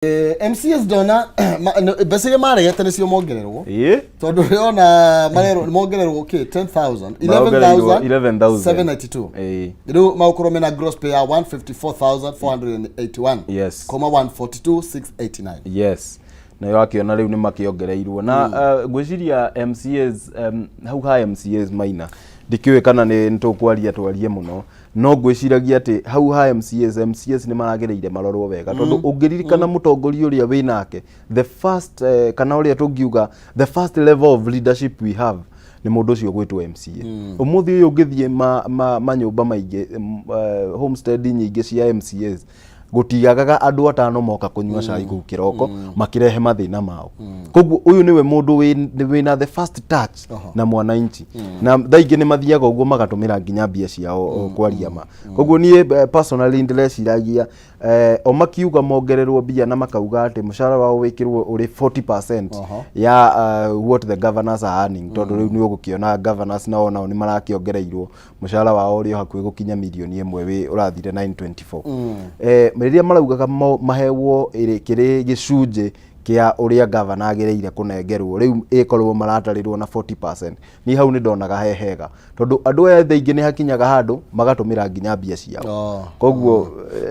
MCS dona bese mare yete ni cio mongererwo tondu riona marero mongererwo okay 10,000 11,792 riu maukoro mena gross pay ya 154,481 yes koma 142,689 yes na yo akiona riu ni makiongereirwo na gwiciria MCS hau ha MCS Maina ndikiwe kana ni tukwaria twarie muno no gwiciragia ati hau ha MCS ni maragereire marorwo wega tondu ungiririkana mutongoria uria winake the first kana uria tungiuga the first level of leadership we have ni mundu ucio gwitwo MCA umuthi uyu ngithie manyumba maingi homestead nyingi cia MCS gutiagaga andu atano moka kunywa cai ku kiroko makirehe mathina mao koguo uyu niwe mundu wina the first touch na mwananchi na thaingi ni mathiaga uguo magatumira nginya mbia ciao kwaria ma koguo nie personally ndĩreciragia o makiuga mongererwo mbia na makauga ati mushara wao wikirwo uri 40% ya what the governors are earning tondu riu ni ugukiona governors nao ni marakiongereirwo mushara wao uri hakuhi gukinya milioni 1 wi urathire 924 riria maraugaga mahewo kiri gicunje kia uria governor agereire kunengerwo riu ikorwo maratarirwo na 40% ni hau ni ndonaga hehega tondu andu ethĩ ingi ni hakinyaga handu magatumira nginya mbia ciao koguo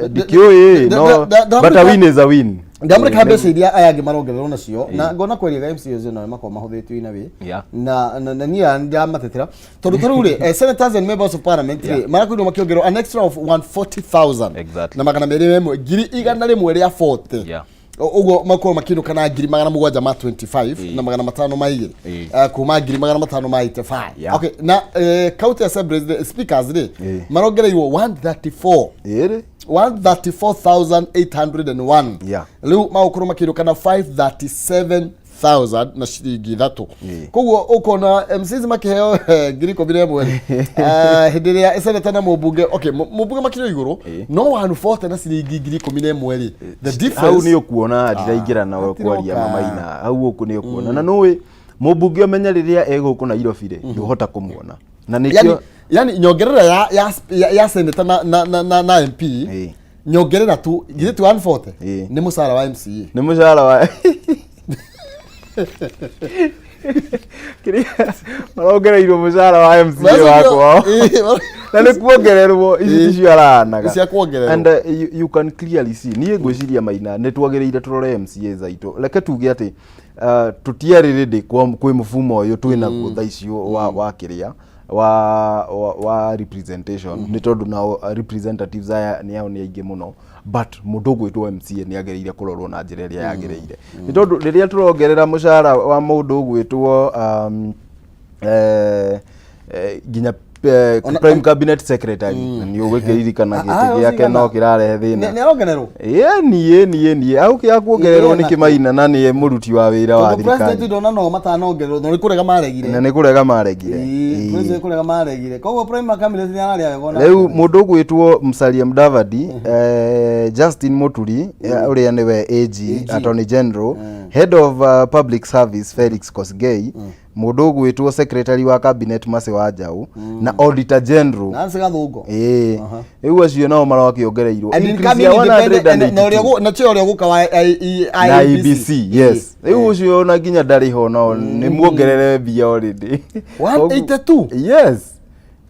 ndikioi no but a win is a win ndamre kabisa iria ayangi marongererwo nacio na ngona kweriga MCS no makoma mahuthitio ina wi na niya ndamatetera tondu taruri senators and members of parliament marakwirwo makiongererwo an extra of 140,000 na magana meri memwe ngiri igana rimwe ria 40 ugo makoro makino kana ngiri magana mugwanja ma 25 na magana matano maige kuma ngiri magana matano ma 85 okay na county assembly speakers marongereirwo 134 134,801 riu maukuru makiro kana 537,000 na shilingi thatu koguo ukona MCs makiheo ngiri kobire mwe hindiria seneta na mubunge okay mubunge makiro iguru no 140 na shilingi ngiri 11 the difference au ni ukuona ndiraingira na kwaria Maina au uku ni ukuona na nowe mubunge omenya riria eguku na Nairobi nduhota kumuona na nikio yani nyongerera ya seneta na MP nyongerera tu ngiri 140 ni musara wa MCA ni musara wa kiri marongereirwo musara wa MCA wako na ni kuongererwo ici cio aranaga cia kuongererwo and you can clearly see ni ngwiciria Maina ni twagereire turore MCA zaitu reke tuge ati tutiari ready kwi mufumo uyu twina gutha icio wa kiria wa representation ni tondu na representatives aya ni yao ni aingi muno but mundu gwitwo MCA ni agereire kurorwo na njira iria yagereire ni tondu riria turongerera mushara wa mundu gwitwo ginya prime cabinet secretary ni ugwikiririkana giti giake no kirarehe thina ni arongererwo nie au kia kuongererwo ni Kimaina na ni muruti wa wira wa thirikari president ndona no matanongererwo no kurega maregire na ni kurega maregire president kurega maregire koguo prime cabinet ni araria wegona riu mundu gwitwo Musalia Mudavadi Justin Muturi uria niwe AG Attorney General Head of Public Service Felix Kosgei mundu gwitwo Secretary wa Cabinet Mase wa Njau na Auditor General na Gathungo riu acio nao marakiongereirwo na cio ria guka wa IBC yes riu ucio na nginya ndari ho no ni muongerere mbia already 182 yes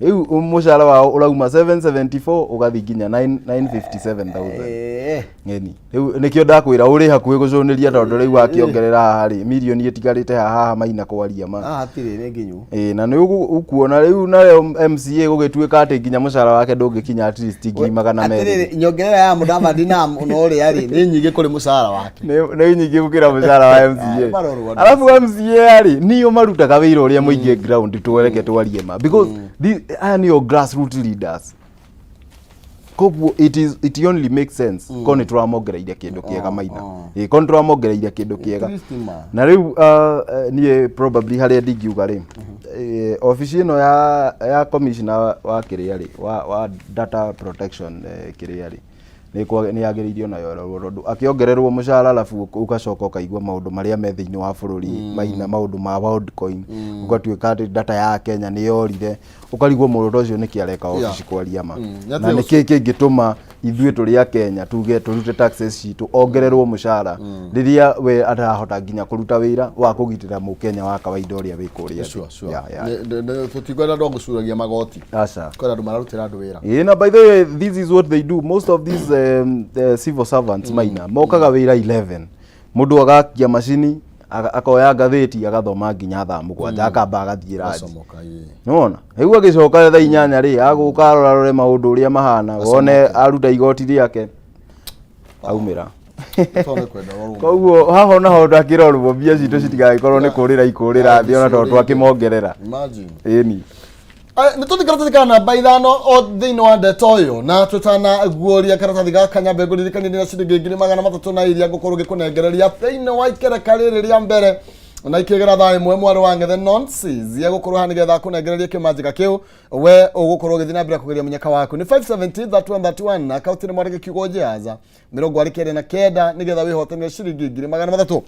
riu mushara wao urauma 774 ugathi nginya 957,000 ngeni riu nikio ndakwira uri hakuhi gucuniria tondu riu akiongerera hari milioni itigarite haha Maina kwaria ma hatire ni nginyu na ni ukuona riu na MCA gugituika ati nginya mushara wake ndungikinya at least 200,000 atire nyongerera ya Mudavadi na no uri ari ni nyingi kuri mushara wake ni nyingi gukira mushara wa MCA alafu MCA ari niyo marutaga wira uria muingi ground twereke twarie ma because aya ni your grassroots leaders koguo it only makes sense kone turamongereire kindu kiega Maina kone turamongereire kindu kiega na riu nie probably haria ndingiuga ri office ino ya commissioner wa kiria wa data protection kiria ri ni ageririo nayo rondu akiongererwo mushara alafu ugacoka ukaigwa maundu maria me thiini wa bururi Maina maundu ma Worldcoin ugatuika data ya Kenya ni yorire ukarigwo mundu ucio ni kiareka office kwaria ma na ni kingituma ithuĩ tũrĩ a Kenya tuge tũrute taxes citũ ongererwo mũcara rĩrĩa we arahota nginya kũruta wĩra wa kũgitĩra mũkenya wa kawaida ũrĩa wĩ kũrĩa tũtigwenda andũ gũcuragia magoti kwenda andũ mararutĩra andũ wĩra na by the way this is what they do most of these civil servants Maina mokaga wĩra 11 mũndũ agakia macini akoya ngathĩti agathoma nginya thaa mũgwanja akamba agathiĩ ranji nona rĩu agĩcoka thaa 8 rĩ agũka arore maũndũ ũrĩa mahana wone aruta igoti rĩake aumĩra koguo haha naho ndakĩrorwo mbia citũ citigagĩkorwo nĩ kũrĩra thĩ ona tondũ twakĩmongerera ĩni nĩ tũthikĩrĩte kana namba 5 o thĩinĩ wa ndeto ũyũ na tũtanaguũria karatathi ga kanyambe ngũririkanie na ciringi 300 na iria ngũkorwo ngĩkũnengereria thĩinĩ wa ikereka rĩrĩ rĩa mbere na ikĩgera thaa ĩmwe mwarĩ wa Ngethe nonsense ya gũkorwo hana nĩgetha kũnengereria kĩmanjĩka kĩu we ũgũkorwo ũgĩthiĩ na mbere kũgeria mũnyaka waku nĩ 570 na akaunti nĩ Mwangi Kihumo 29 nĩgetha wĩhotanĩre ciringi 300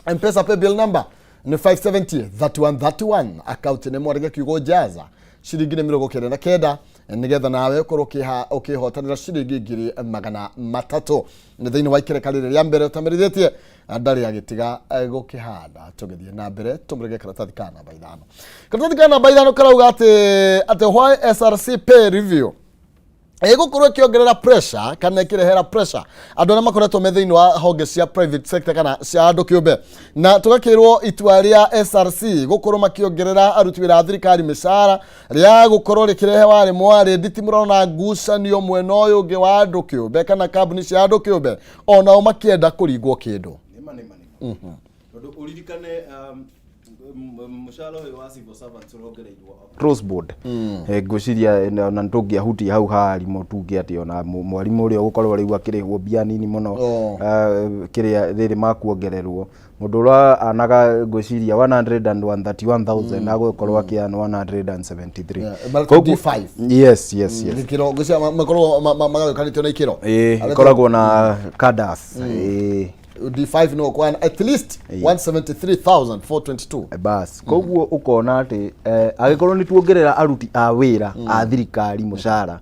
M-Pesa paybill number nĩ 570 akaunti nĩ Mwangi Kihumo ciringi 99 nĩgetha nawe ũkorwo ũkĩhotanĩra ciringi 300 nĩ thĩinĩ wa ikereka rĩrĩ rĩa mbere ũtamerithĩtie ndarĩ agĩtiga gũkĩhanda tũgĩthiĩ na mbere tũmũrege karatathi ka namba 5 karatathi ka namba 5 karauga atĩ why SRC pay review gũkorwo ĩkĩongerera pressure kana ĩkĩrehera pressure andũ arĩa makoretwo me thĩinĩ wa honge cia private sector kana cia andũ kĩũmbe na tũgakĩrwo itua rĩa SRC gũkorwo makĩongerera aruti wĩra a thirikari mĩcara rĩa gũkorwo rĩkĩrehe warĩ mwarĩ nditimũrano na ngucanio mwena ũyũ ũngĩ wa andũ kĩũmbe kana kambuni cia andũ kĩũmbe onao makĩenda kũringwo kĩndũ tondũ ũririkane mũcara ũyũ wa civil servants ũrongereirwo crossboard ngwĩciria na tũngĩahutia hau harimo tuge atĩ ona mwarimũ ũrĩa ũgũkorwo rĩu akĩrĩhwo mbia nini mũno kĩrĩa rĩrĩ makuongererwo mũndũ ũrĩa anaga ngwĩciria 131,000 na gũkorwo akĩana 173 yes gĩkĩro ngwĩciria makorwo magagĩkanĩtio na ikĩro ĩkoragwo na cadas D5 no kwa at least 173,422 bas koguo ukona ati agikorwo ni tuongerera aruti a wira a thirikari mucara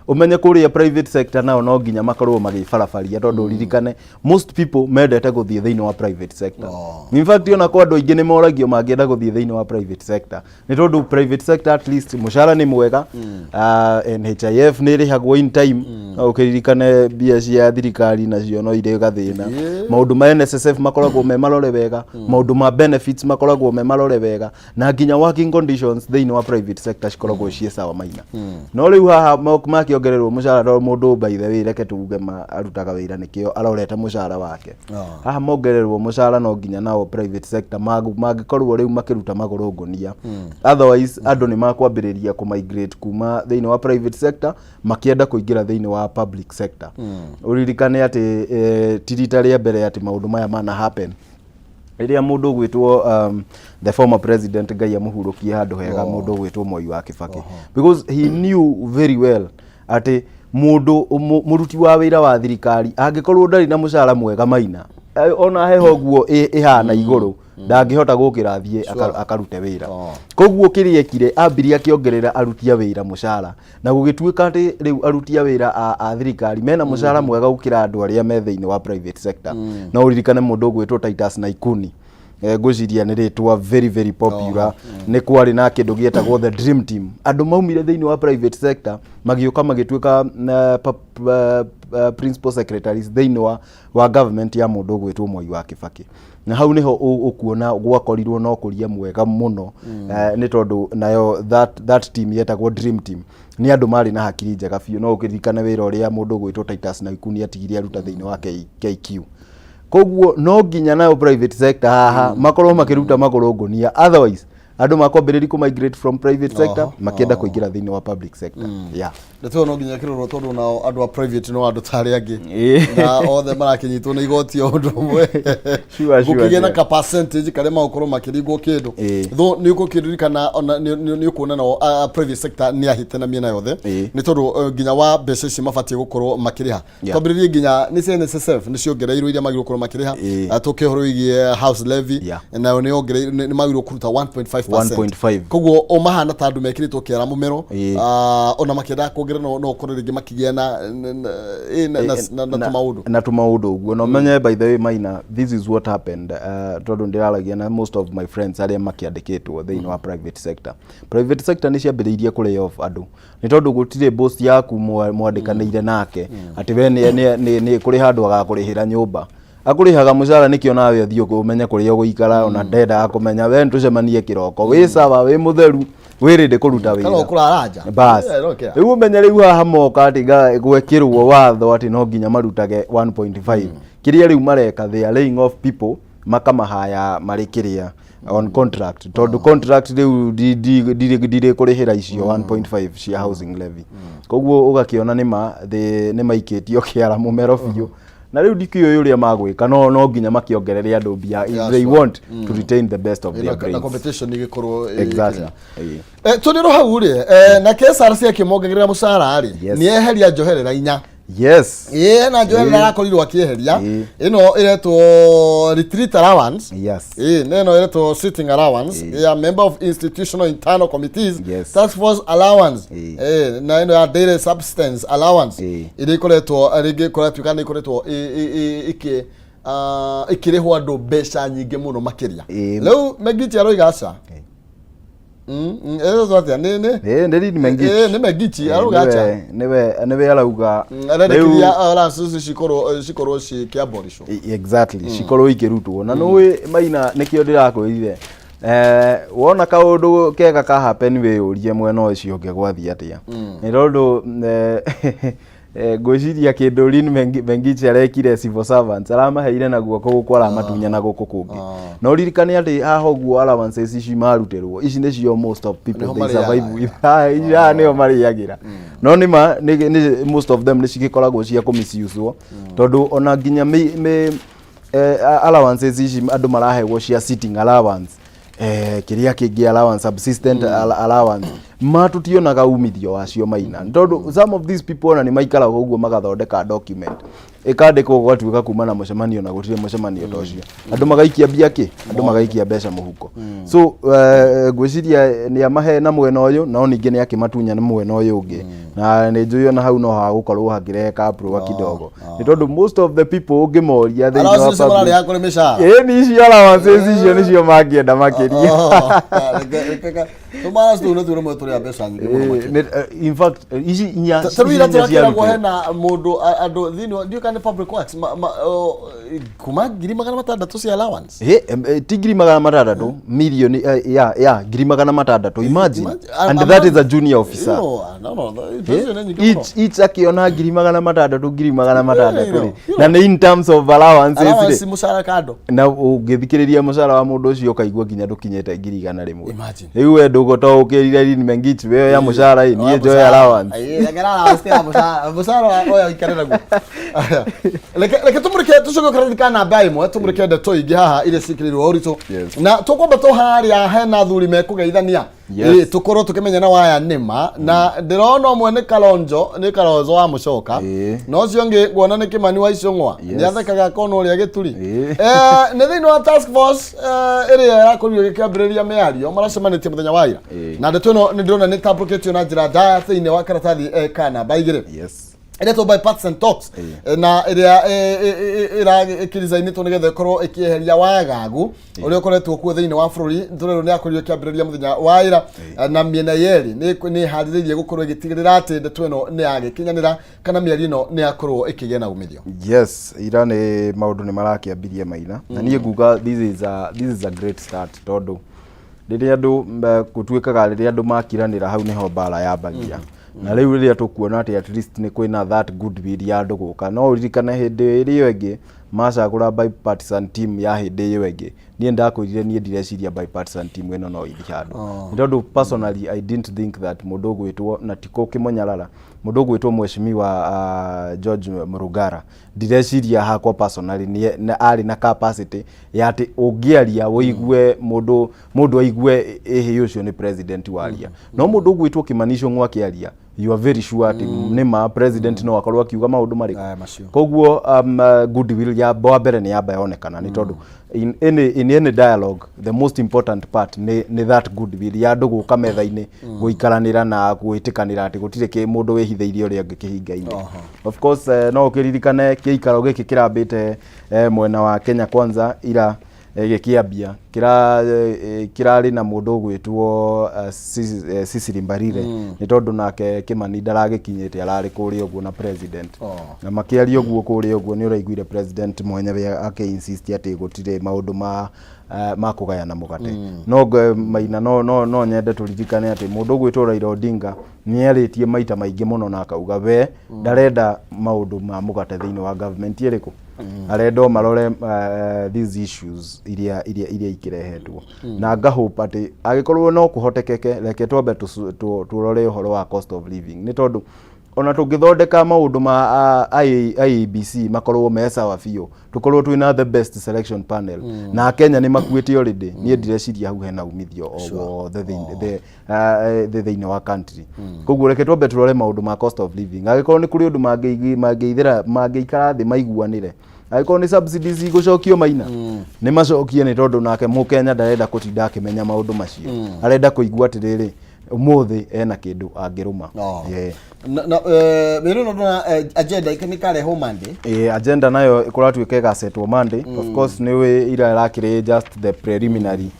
umenye kuria private sector nao no nginya makorwo magifarafaria tondu ririkane most people mendete guthie thiini wa private sector in fact ona kwa andu aingi ni moragio mangienda guthie thiini wa private sector ni tondu private sector at least mucara ni mwega NHIF ni rihagwo in time ukiririkane bia cia thirikari nacio no ire gathina maundu ma NSSF makoragwo me marore wega maundu ma benefits makoragwo me marore wega na nginya working conditions thiini wa private sector cikoragwo cie sawa Maina no riu haha ongererwo mucara ro mundu by the way reke tuge arutaga wira nikio arorete mucara wake haha mongererwo mucara no nginya nao private sector magikorwo riu makiruta maguru ngonia otherwise andu ni makwambiriria ku migrate kuma thiini wa private sector makienda kuingira thiini wa public sector uririkane ati tirita ria mbere ati maundu maya mana happen iria mundu gwitwo the former president Ngai amuhurukie handu hega mundu gwitwo Moi wa Kibaki because he knew very well ati mundu muruti wa wira wa thirikari angikorwo ndari na mucara mwega Maina ona heho guo ihana iguru ndangihota gukirathie akarute wira koguo kiriekire ambiria akiongerera aruti a wira mucara na gugituika ati riu aruti a wira a thirikari mena mucara mwega gukira andu aria me thiini wa private sector na uririkane mundu gwitwo Titus Naikuni ngwiciria nĩ rĩtwa very popular nĩ kwari na kĩndũ gĩetagwo the dream team andũ maumire thĩinĩ wa private sector magĩũka magĩtuĩka principal secretaries thĩinĩ wa government ya mũndũ gwĩtwo Moi wa Kibaki na hau niho ukuona gwakorirwo no kũria mwega mũno nĩ tondũ nayo that team yetagwo dream team ni andu mari na hakiri njega biũ no ũkĩririkane wĩra ũrĩa mũndũ gwĩtwo Titus Naikuni atigire aruta thĩinĩ wa KQ koguo no nginya nayo private sector haha makorwo makiruta maguru ngonia otherwise andu makwambĩrĩria ku migrate from private sector makienda kuingira thĩinĩ wa public sector ndeto no nginya kirorwo tondu nao andu a private no andu tari angi na othe marakinyitwo ni igoti o ndu mwe gukigena na ka percentage kare makorwo makiringwo kindu tho ni ukukiririkana ni ukuona no private sector ni ahite na miena yothe ni tondu nginya wa mbeca ici mabatie gukorwo makiriha twambiririe nginya ni NSSF ni ciongereirwo iria magirwo gukorwo makiriha tukihoro igie house levy na ni ongereirwo ni magirwo kuruta 1.5 1.5 koguo o mahana tandu mekiritwo kiara mumero ona makenda kuongerera no korere ngi makigia na tumaudu uguo no menye by the way Maina, this is what happened tondu ndiraragia na most of my friends aria makiandikitwo thiini wa private sector ni ciambiriirie ku lay off andu ni tondu gutire boss yaku mwandikaniire nake ati we ni kuri handu agakurihira nyumba akurihaga mucara nikio nawe athio kumenya kuria guikara ona ndenda akumenya we ntucemanie kiroko wi sawa wi mutheru wirinde kuruta wira kana kuraraja bas riu umenya riu haha moka atiga gwekirwo watho ati no nginya marutage 1.5 kiria riu mareka they are laying off people makamahaya marikiria on contract tondu contract riu dire kurihira icio 1.5 cia housing levy koguo ugakiona ni maikitio kiara mumero biu na riu ndikio yuria magwika no nginya makiongerere andu bia if they want to retain the best of their brains na competition igikorwo exactly tuniro hau ri na KSRC akimongerera mucara ari ni eheria njoherera inya yes na njoherera rakorirwo akieheria ino iretwo retreat allowance yes neno iretwo sitting allowance ya member of institutional internal committees task force allowance na ino ya daily substance allowance irikoretwo rigi kana ikoretwo ikirihwo andu mbeca nyingi muno makiria riu Megiti aroiga aca zote ni Megiti aroiga aca niwe arauga rekiria allowance cikoro cikiaborisho exactly cikoro ikirutwo na nui Maina nikio ndirakwirire wona kaundu kega ka happen we urie mwena ucio ngegwathi atia ni tondu gwiciria kindu Lin Mengichi arekire civil servants aramaheire na guoko gukwara matunya na guku kungi no ririkane ati haha guo allowances ici marutirwo ici ni cio most of people they survive with ira nio mariagira no ni most of them ni cigikoragwo cia kumisiuswo tondu ona nginya allowances ici andu marahegwo cia sitting allowance kiria kingi allowance subsistent allowance matutionaga umithio wacio Maina tondu some of these people ona ni maikara uguo magathondeka document ikandikwo gwatuika kuma na mucemanio na gutire mucemanio tocio andu magaikia biaki andu magaikia mbeca muhuko so gwiciria ni amahe na mwena uyu no ningi ni akimatunya na mwena uyu ungi na ni njuyo na hau no ha gukorwo hagireka approve kidogo ni tondu most of the people ungimoria they know about yakore misha ni cio allowances icio ni cio mangienda makiria tumara stu no turo mwe ya mbeca nyingi in fact ici nya tawira turakiragwo hena mundu andu thini ndio kana public works kuma ngiri magana matandatu cia allowance ti ngiri magana matandatu milioni ngiri magana matandatu imagine and that is a junior officer no each akiona ngiri magana matandatu na ni in terms of allowance mushara kado na ungithikiriria mushara wa mundu ucio kaigua nginya ndukinyete ngiri 100 riu we ndugoto ukirire Lin Mengichi we ya mushara ni njo allowance mushara oya ikarera gu leke tumurike tucoke kredika na mbai mwe tumurike ndeto ingi haha ile cikirirwo urito na tukomba to haria hena thuri mekugeithania tukorwo tukimenya na waya nima na ndirona mwene Kalonzo wa mucoka no cio ngi guona ni Kimani wa Icung'wa ni athekaga kono ria gituri ni thini wa task force iri yakorirwo gikiambiriria miario maracemanĩtie muthenya wa ira na ndeto ino ni ndirona ni tabloid na njira ndaya thini wa karatathi kana baigire ireto bipartisan talks na ira ikirizainitwo nigetha ikorwo ikieheria wagagu uria ukoretwo kuo thiini wa bururi ndurero ni akorirwo kiambiriria muthenya wa ira na miena yeri ni hariririe gukorwo igitigirira ati ndeto ino ni agikinyanira kana mieri ino ni akorwo ikigia na umithio yes ira ni maundu ni marakiambiria Maina na nie nguga this is a great start tondu riria andu gutuikaga riria andu makiranira hau niho mbara yambagia na riu riria tukuona ati at least ni kwina that good will ya andu guka no ririkane hindi iriyo ingi macagura bipartisan team ya hindi iyo ingi nie ndakwirire nie ndireciria bipartisan team eno no ithi handu ndondo personally I didn't think that mundu gwitwo na tiko kimonyarara mundu gwitwo mheshimiwa George Murugara ndireciria hakwa personally ni ari na capacity ya ati ungiaria woigue mundu aigue ehe ucio ni president waria no mundu gwitwo Kimani Icung'wa kiaria you are very sure ati nima president no akorwo akiuga maundu mari koguo goodwill ya mbere ni yamba yonekana ni tondu in any dialogue the most important part ni that goodwill ya ndugu kametha-ini guikaranira na gwitikanira ati gutire ki mundu wihitheirie uria ungi kihinga-ini. Of course no ukiririkane kiikaro giki kirambite mwena wa Kenya Kwanza ira gikiambia kirari na mundu gwitwo Sisiri Mbarire ni tondu nake Kimani ndaragikinyite arari kuri uguo na president na makiaria uguo kuri uguo ni uraiguire president mwenyewe akinsist ati gutire maundu ma kugayana mugate no Maina no nyende turirikane ati mundu gwitwo Raila Odinga ni aritie maita maingi muno na akauga we ndarenda maundu ma mugate thiini wa government iriku arendo marore these issues iria ikirehetwo na ngahope ati agikorwo no kuhotekeke reke twambe turore uhoro wa cost of living ni tondu ona tungithondeka maundu ma IEBC makorwo mesa wa biu tukorwo twina the best selection panel na Kenya ni makuite already ni ndireciria hau hena umithio o the thiini wa country koguo reke twambe turore maundu ma cost of living agikorwo ni kuri undu mangiikara thi maiguanire agikorwo ni subsidies igucokio Maina ni macokie ni tondu nake Mukenya ndarenda kutinda akimenya maundu macio arenda kuigua atiriri umuthi ena kindu angiruma na no na agenda ikanikare ho Monday agenda nayo ikuratwika igasetwo Monday of course niwe ira rakire just the preliminary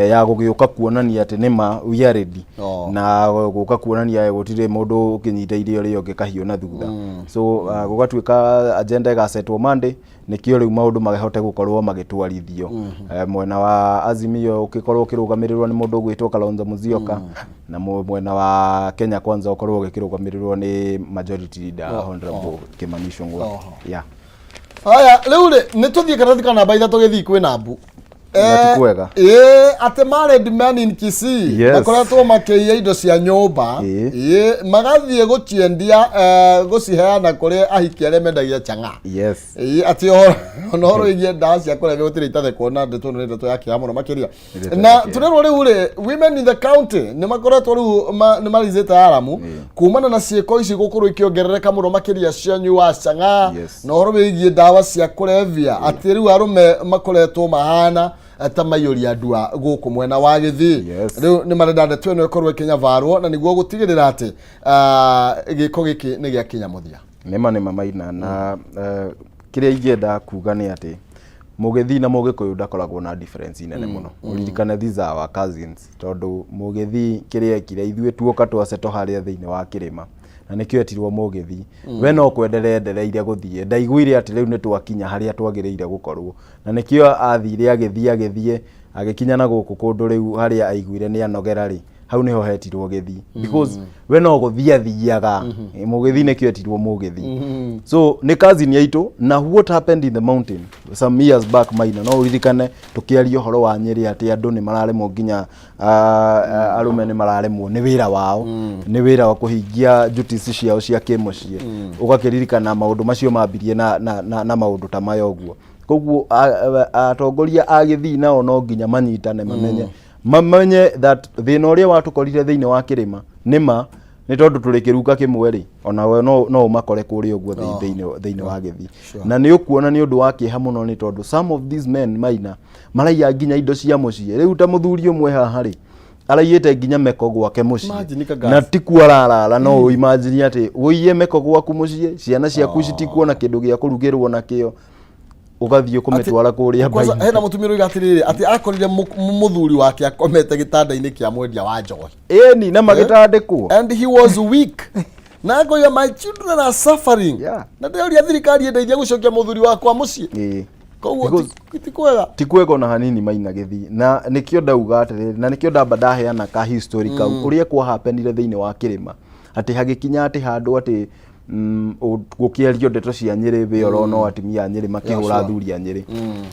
ya gugiuka kuonania ati nima we are ready na guka kuonania gutire mundu ukinyita irio rio ngikahio na thutha so gugatwika agenda igasetwo Monday nikio riu maundu magahote gukorwo magitwarithio mwena wa Azimio ukikorwo kirugamirirwo ni mundu gwitwo Kalonzo Musyoka na mwena wa Kenya Kwanza ukorwo ukirugamirirwo ni majority leader Honorable Kimani Ichung'wah aya riu ni tuthie karathika namba ithatũ githi kwi nambu kwega ate married men in Kisii bakoretwo makiia indo cia nyumba magathie guciendia guciheana kuri ahiki aria mendagia changa ati onoro igie ndawa cia kurebia gutire itathe kuona ndeto no ndeto ya kiamuno makiria na turerwo riu women in the county ni makoretwo riu ni malizete aramu kumana na ciiko ici gukorwo ikiongerereka muno makiria cia nyua changa no horo igie ndawa cia kurebia ati riu arume makoretwo mahana tamayori andua guku mwena wa Githii riu ni marenda ndeto ino ikorwo Kenya varwo na niguo gutigirira ati giko giki ni gia Kenya muthia nima Maina na kiria ingenda kuga ni ati Mugithi na Mugikuyu ndakoragwo na difference nene muno uririkane these are our cousins tondu Mugithi kiria kire ithuĩ tuoka twaceto haria thiini wa kirima na nikio etirwo Mugithi we no kwendereire guthie ndaiguire ati riu ni twakinya haria twagiriire gukorwo na nikio athire agithie agikinya na guku kundu riu haria aiguire ni anogera ri hau niho hetirwo Githii because we no guthiathiaga Mugithi nikio etirwo Mugithi so ni cousin yaitu na what happened in the mountain some years back Maina no uririkane tukiaria horo wa Nyeri ati andu ni mararemwo nginya arume ni mararemwo ni wira wao ni wira wa kuhingia duties ciao cia kimucie ugakiririkana maundu macio mambirie na maundu ta mayo guo koguo atongoria a Githii nao no nginya manyitane mamenye that thina uria watukorire thiini wa kirima nima ni tondu turi kiruka kimwe ri ona we no makore kuri uguo thiini wa Githii na ni ukuona ni undu wa kiha muno ni tondu some of these men Maina maraiya nginya indo cia mucie riu ta muthuri umwe haha ri araiyete nginya meko gwake mucie na tikuarara no imagine ati uiye meko gwaku mucie ciana ciaku citikuona kindu gia kurugirwo nakio ugathie kumetwara kuria bai kwanza hena mutumiro igatiriri ati akorire muthuri wake akomete gitanda-ini kia mwendia wa njohi ni na magitandikwo and he was weak na ngoya my children are suffering na ndio thirikari endeithia gucokia muthuri wakwa mucie koguo tikwega na hanini Maina Githii na nikio ndauga atiriri na nikio ndamba ndaheana ka history kau kuria kwa happenire thiini wa kirima ati hagikinya ati handu ati gukiario ndeto cia Nyeri bioro no atimia Nyeri makihura thuri a Nyeri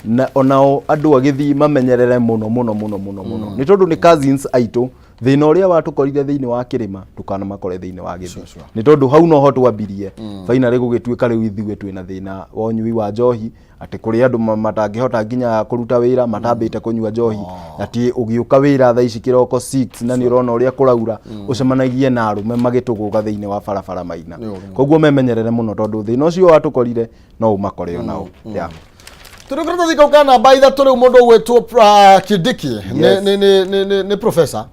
na onao andu a Githii mamenyerere muno ni tondu ni cousins aitu thina uria watukorire thiini wa kirima tukana makore thiini wa githii ni tondu hau no ho twambirie finally gugituika riu ithuĩ twina thina wa unyui wa njohi ati kuri andu matangihota nginya kuruta wira matambite kunyua njohi ati ugiuka wira thaa ici kiroko 6 na ni urona uria kuraura ucemanagie na arume magituguka thiini wa barabara Maina koguo memenyerere muno tondu thina ucio watukorire no umakore onao Turukurata thikaukana baitha turi mundu gwetwo Kidiki ni professor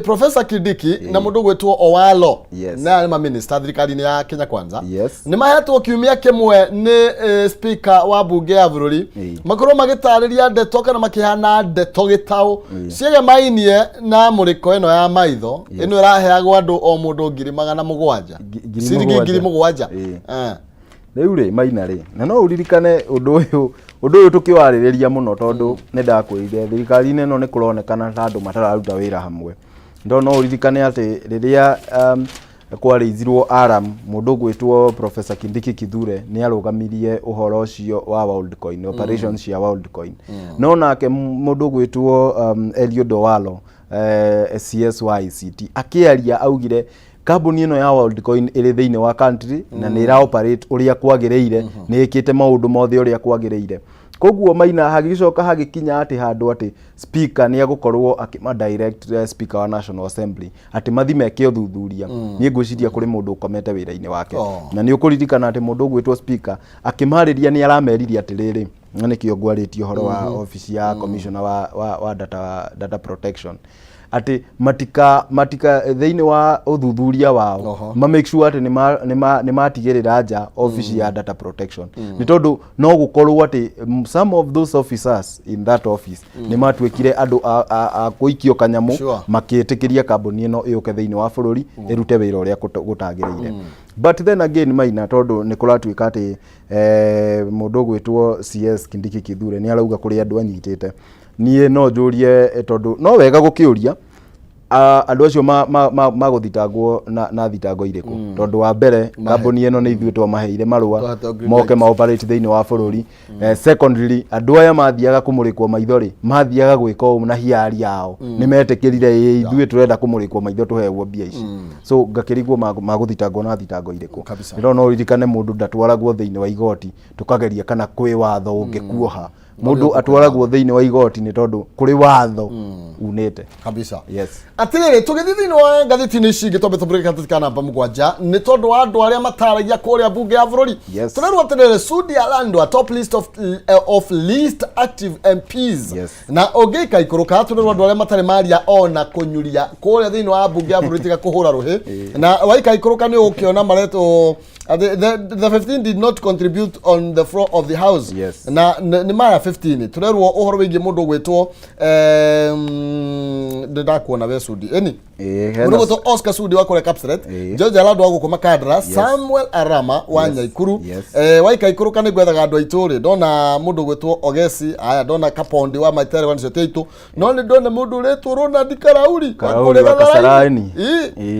professor Kidiki na mundu gwetwo Owalo na ma minister thirikari ya Kenya Kwanza ni mahetwo kiumia kimwe ni speaker wa bunge ya bururi makorwo magitariria ndeto kana makihana ndeto gitau ciege mainie na muriko eno ya maitho eno iraheagwo andu o mundu 700 ciringi 700 riu ri Maina ri na no uririkane undu uyu tukiwaririria muno tondu ni ndakwirire thirikari ino ni kuronekana ta andu matararuta wira hamwe no uririkane ati riria kwarizirwo aram mundu gwitwo Professor Kindiki Kithure ni arugamirie uhoro ucio wa Worldcoin operations cia Worldcoin no nake mundu gwitwo Eliud Owalo CSYCT akiaria augire kambuni ino ya Worldcoin iri thiini wa country na ni ra operate uria kwagireire ni ikite maundu mothe uria kwagireire koguo Maina hagicoka hagikinya ati handu ati speaker ni agukorwo akima direct speaker wa National Assembly ati mathime ke uthuthuria ni ngwiciria kuri mundu ukomete wira-ini wake na ni ukuririkana ati mundu gwitwo speaker akimariria ni arameriria atiriri ni kio ngwaritio horo wa office ya commissioner wa data protection ati matika thiini wa uthuthuria wao ma make sure ati ni matigirira nja office ya data protection ni tondu no gukorwo ati some of those officers in that office ni matwekire andu a kuikio kanyamu makitikiria kambuni ino iuke thiini wa bururi irute wira uria gutagireire but then again Maina tondu ni kuratwika ati mundu gwitwo CS Kindiki Kithure ni arauga kuri andu anyitite nie no njurie tondu no wega gukiuria andu acio maguthitangwo na thitango iriku tondu wa mbere kambuni eno ni ithuĩ twamaheire marua moke ma operate thiini wa bururi secondly andu aya mathiaga kumurikwo maithori mathiaga gwika na hiari yao ni metekirire ithuĩ turenda kumurikwo maitho tuhegwo mbia ici so ngakirigwo maguthitangwo na thitango iriku ndona uririkane mundu ndatwaragwo thiini wa igoti tukageria kana kwi watho ungekuoha mundu atwaragwo thiini wa igoti ni tondu kuri watho unete kabisa atiriri tugithi thiini wa ngathiti-ini ici gitombe tuburika katika namba mugwanja ni tondu wa andu aria mataragia kuria bunge ya bururi tunaru atiriri Sudi Alandwa top list of least active MPs na ogeka ikuruka tunaru andu aria matare maria ona kunyuria kuria thiini wa bunge ya bururi tiga kuhura ruhi na waika ikuruka ni ukiona mareto the 15 did not contribute on the floor of the house na ni maya 15 turerwo uhoro wingi mundu gwitwo ndakuona we Sudi mundu gwitwo Oscar Sudi wa kore Kapseret George Alandwa gukoma Kadra Samuel Arama wa Nyaikuru waika ikuru kane gwethaga andu aituri ndona mundu gwitwo Ogesi aya ndona Kapondi wa Maitere wa Nseteito no ni ndona mundu retwo Ronald Karauri wa Kasarani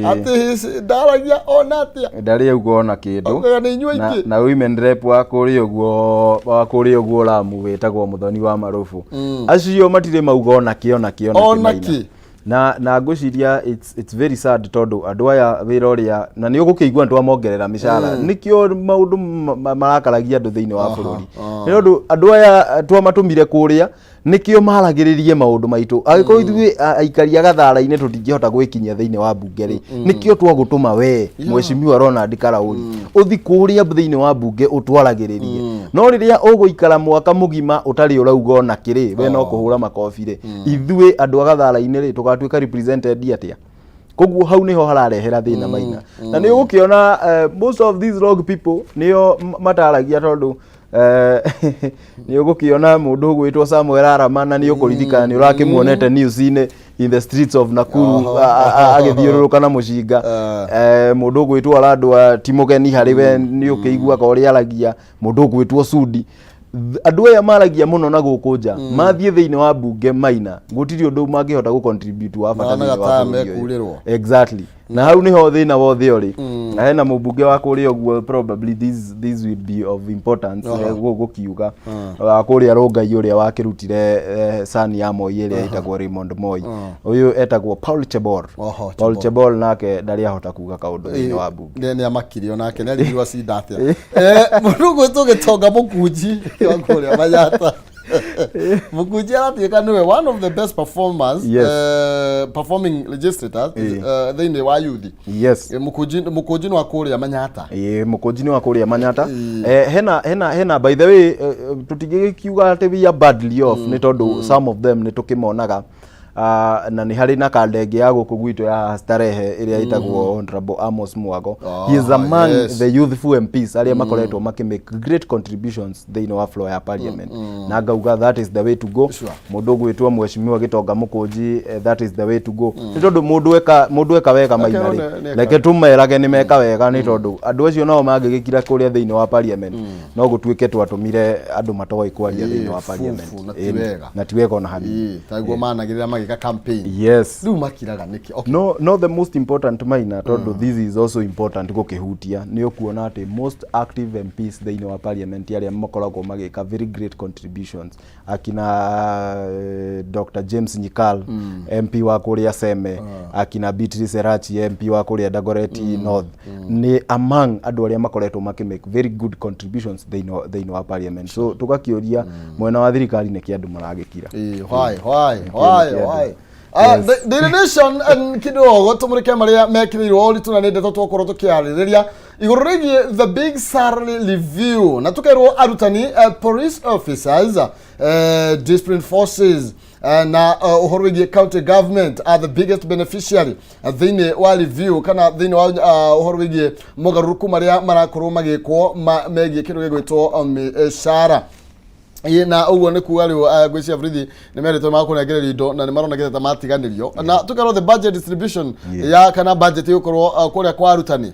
ati ndaragia ona atia ndari ugona kindu na women rep wa kuri uguo Lamu wetagwo Muthoni wa Marufu acio matire mauga ona ki na ngwiciria it's very sad tondu andu aya wira uria na ni ugukigwa andu amongerera mishara nikio maundu marakaragia andu thiini wa bururi ni tondu andu aya twamatumire kuria nikio maragiririe maundu maitu agiko ithuĩ aikari agathara-ini tutingihota gwikinyia thiini wa bunge ri nikio twagutuma we Mheshimiwa Ronald Karauri uthi kuria thiini wa bunge utwaragiririe no riria uguikara mwaka mugima utari urauga ona kiri we no kuhura makobi ri ithuĩ andu agathara-ini ri tugatuika represented atia koguo hau niho hararehera thina Maina na ni ugukiona most of these rogue people nio mataragia tondu ni ugukiona mundu gwitwo Samuel Arama na ni ukurithikana ni urakimuonete news-ini in the streets of Nakuru agithiururuka na mucinga mundu gwitwo Alandwa timugeni hariwe ni ukigua ka uria aragia mundu gwitwo Sudi andu aya maragia muno na gukunja mathie thiini wa bunge Maina gutiri undu mangihota gu contribute wa bata wa exactly na hau niho thina wothe uri na hena mubunge wa kuria uguo probably this will be of importance gukiuga wa kuria Rongai uria wakirutire sani ya Moi iria itagwo Raymond Moi uyu etagwo Paul Chebor nake ndari ahota kuga kaundu thini wa bunge ni amakirio nake ni riwa cindate mundu tugitonga mukunji wa kuria Manyata Mukunji aratuika niwe one of the best performers performing legislators thini wa youth. Mukunji wa kuria Manyata Mukunji wa kuria Manyata hena by the way tutigikiuga ati we are badly off ni tondu some of them ni tukimonaga na ni hari na kandenge ya guku gwitu ya starehe iria itagwo Honorable Amos Mwago. He is among the youthful MPs aria makoretwo make great contributions they know floor ya parliament na ngauga that is the way to go. Mundu gwitwo Mheshimiwa Gitonga Mukunji that is the way to go ni tondu mundu eka wega Maina ri leke tumerage ni meka wega ni tondu andu acio no mangigikira kuria thiini wa parliament no gutwike twatumire andu matoi kwaria thiini wa parliament na tiwega ona hani taiguo managirira campaign. Yes. Riu makiraga niki. Okay. No the most important Maina tondu this is also important gukihutia ni ukuona ati most active MPs thini wa parliament aria makoragwo magika very great contributions akina Dr. James Nyikal MP wa kuria Seme akina Beatrice Erachi MP wa kuria Dagoretti North ni among andu aria makoretwo make very good contributions thini wa parliament so tugakiuria mwena wa thirikari ni kiandu maragikira why the nation and kidogo tumurike maria mekiriirwo uri tuna nende twakoro tukiaririria iguru rigi the big salary review na tukairwo arutani police officers discipline forces na uhoro wigi county government are the biggest beneficiary thini wa review kana thini wa uhoro wigi mugaruruku maria marakorwo magikwo megie kindu gigwitwo mishara na uguo ni kuga riu gwiciya frithi ni merito makunegereria indo na ni marona getha matiganirio na tukaro the budget distribution ya kana budget yukorwo kuria kwa arutani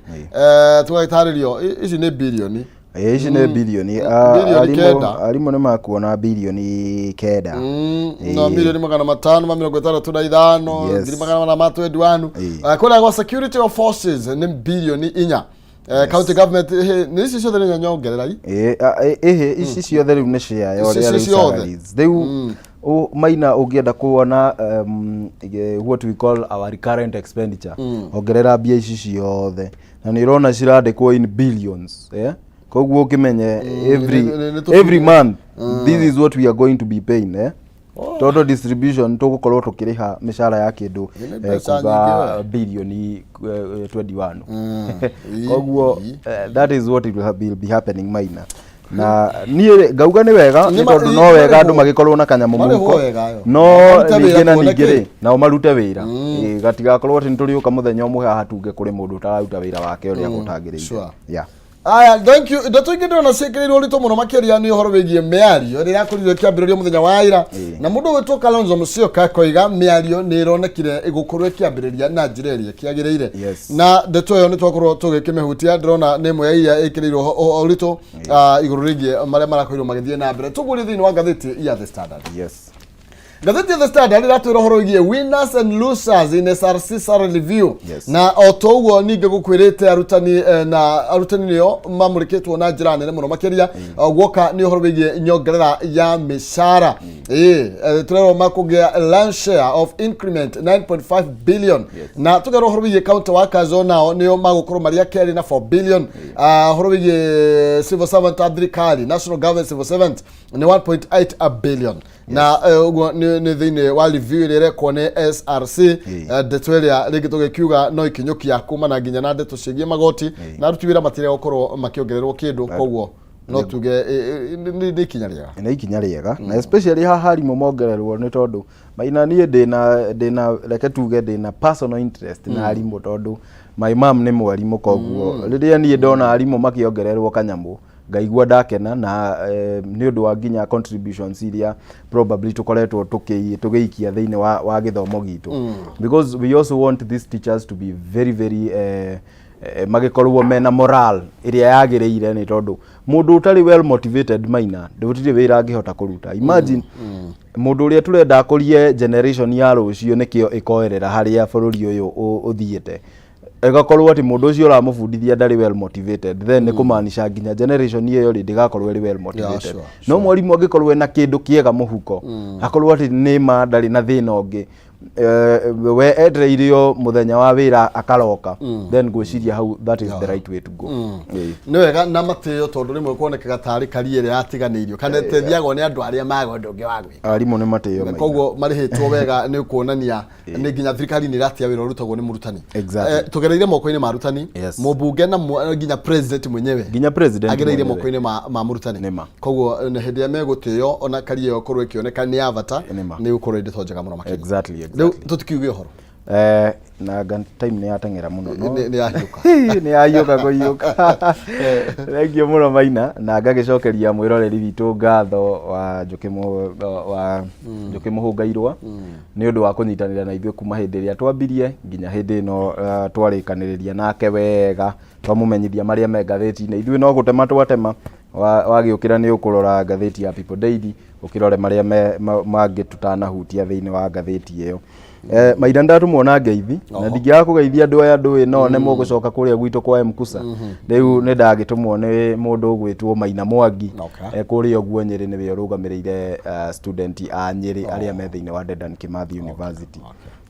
tugaitarĩrio ici ni bilioni ici ni bilioni arimu ni makuona bilioni 9 no milioni 565 ngiri 521 kuria kwa security of forces ni bilioni 4 county government ni ici ciothe ni nyongerera ici ciothe riu ni cia yoria salaries riu Maina ugienda kuona what we call our recurrent expenditure ongerera bia ici ciothe na ni rona cirandikwo in billions koguo kimenye every month this is what we are going to be paying total distribution tugukorwo tukiriha mishara ya kindu kuga bilioni 21 koguo that is what will be happening Maina na nie ngauga ni wega ni tondu no wega andu magikorwo na kanyamu muko no ningena ningire na umarute wira gatigakorwo ati nturiuka muthenya umwe haha tunge kuri mundu utararuta wira wake uria gutagiriire aya thank you ndatugindira na sekereiro rito muno makeria ni horo wigie miario rira kuririo kiambiririo muthenya wa ira na mundu wetwo Kalonzo Musyoka koiga miario ni ironekire igukorwo kiambiriria na njireria kiagireire na ndeto yo ni twakorwo tugikimehutia ndirona ni mwe ya ikireiro rito iguru rigie maria marakoirwo magithie na mbere tuguri thini wa gatheti ya The Standard. Gatheti ya The Standard iratwira horo wigie winners and losers in SRC salary review na otoguo ninge gukwirite arutani na arutani niyo mamuriketwo na njira nene muno makeria gwoka ni horo wigie nyongerera ya mishara turero makugia land share of increment 9.5 billion na tugero horo wigie county workers onao niyo magukorwo maria keri na 4 billion horo wigie civil servant adrikali national government civil servant ni 1.8 billion na ni thini wa review rire kone SRC detweria rigito kiuga no ikinyukia kuma na nginya na ndeto cigie magoti na arutibira matire gukorwo makiongererwo kindu koguo no tuge ni ikinya riega na especially harimu mongererwo ni tondu Maina nie ndina reke tuge ndina personal interest na arimu tondu my mom ni mwarimu koguo riria nie ndona arimu makiongererwo kanyamu ngaigua ndakena na ni undu wa nginya contributions iria probably tukoretwo tugiikia thiini wa githomo gitu because we also want these teachers to be very magikorwo mena moral iria yagireire ni tondu mundu utari well motivated Maina ndutire wira angihota kuruta imagine mundu uria turenda akurie generation ya rucio nikio ikoerera haria bururi uyu uthiete egakorwo ati mundu ucio uramubundithia ndari well motivated, then ni kumaanisha nginya generation iyo ri ndigakorwo ri well motivated. No mwarimu angikorwo na kindu kiega muhuko akorwo ati ni ma ndari na thina ungi we edreirio muthenya wa wira akaroka, then gwiciria how that is the right way to go. Ni wega na matio tondu rimwe kuonekaga tari kariere yatiganirio kana tethiago ni andu aria magondo ngi wagwi arimu ni matio koguo marihitwo wega ni kuonania ni nginya thirikari ni ratia wira urutagwo ni murutani tugereire moko-ini ma rutani mubunge na nginya president mwenyewe agereire moko-ini ma murutani koguo ni hindi ya megutio ona kariyo korwo ikioneka ni avata ni ukorwo ndi tonjaga muno makiri exactly tutikiuge horo na gan time ni atengera muno no ni ayuka ni ayuka goyuka regio muno Maina na ngagicokeria mwiroreri witu ngatho wa NJUKI MUHUNGA IRUA ni undu wa kunyitanira na ithuĩ kuma hindi ria twambirie nginya hindi no twarikaniriria nake wega twamumenyithia maria me ngathĩti-inĩ ithuĩ no gutema twatema wagiukira ni ukurora ngathĩti ya People Daily ukirore maria mangi tutanahutia thiini wa ngathĩti iyo. Maina ndatumwona ngeithi na ndingiaga kugeithia andu aya ndui no ne mugucoka kuria gwitu kwa Mkusa riu ni ndagitumwo ni mundu gwitwo Maina Mwangi kuria oguo Nyeri ni we urugamirire student a Nyeri aria me thiini wa Dedan Kimathi University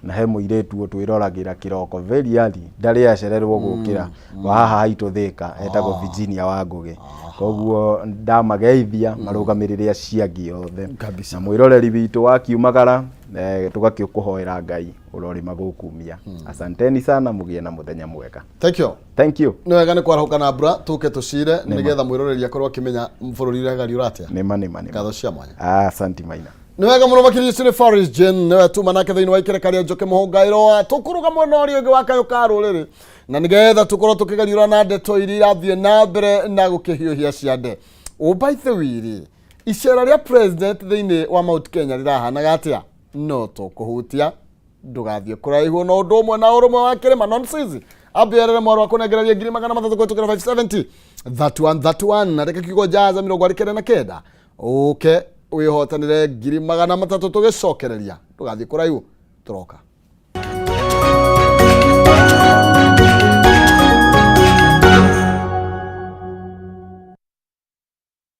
na he muiretu twiragira kiroko very early ndari acererwo gukira wa haha haitu Thika etagwo Virginia Wangugi koguo ndamageithia marugamirire aciangi othe na mwiroreri witu wakiumagara tugakiukuhoera Ngai urori magukumia. Asanteni sana, mugie na muthenya mwega. Thank you ni wega ni kwarahuka na mbura tuke tucire nigetha mwiroreri akorwo akimenya bururi regari uratia nima katho cia mwanya. Asante Maina ni wega muno makiri cire Forest Gen ni tuma nake thiini wa ikerekaria NJUKI MUHUNGA IRUA tukuruga mwena uri ungi wa kayuka ruriri na nigetha tukorwo tukigariura na ndeto iria irathie na mbere na gukihiuhia ciande by the way icera ria president thiini wa Mount Kenya rirahanaga atia no tukuhutia ndugathie kuraihu no undu umwe na urumwe wa kirima nonsense abierere mwaro akunegeraria 3,370 that one na reke kigo jaza 29 okay wihotanire 3,300 tugicokereria ndugathie kuraihu turoka.